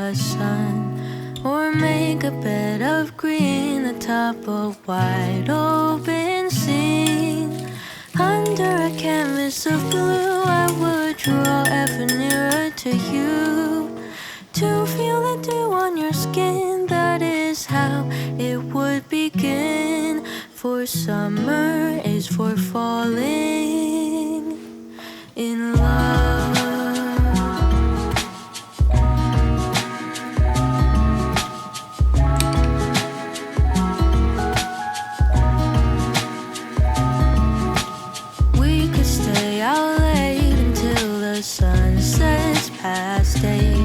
the sun, or make a bed of green atop a wide open scene. Under a canvas of blue, I would draw ever nearer to you, to feel the dew on your skin. That is how it would begin. For summer is for falling in love. We could stay out late until the sun sets past 8,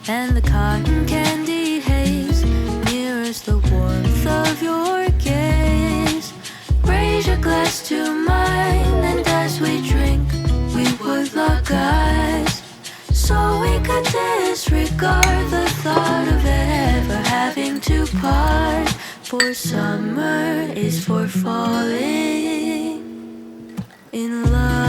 and the cotton candy haze mirrors the warmth of your gaze. Raise your glass to mine, and as we drink, we would lock eyes, so we could disregard the thought of ever having to part. For summer is for falling in love.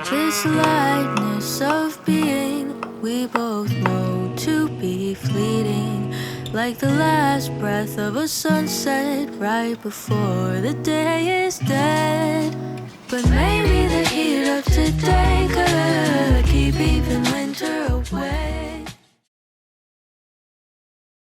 This lightness of being, we both know to be fleeting, like the last breath of a sunset right before the day is dead. But maybe the heat of today could keep even winter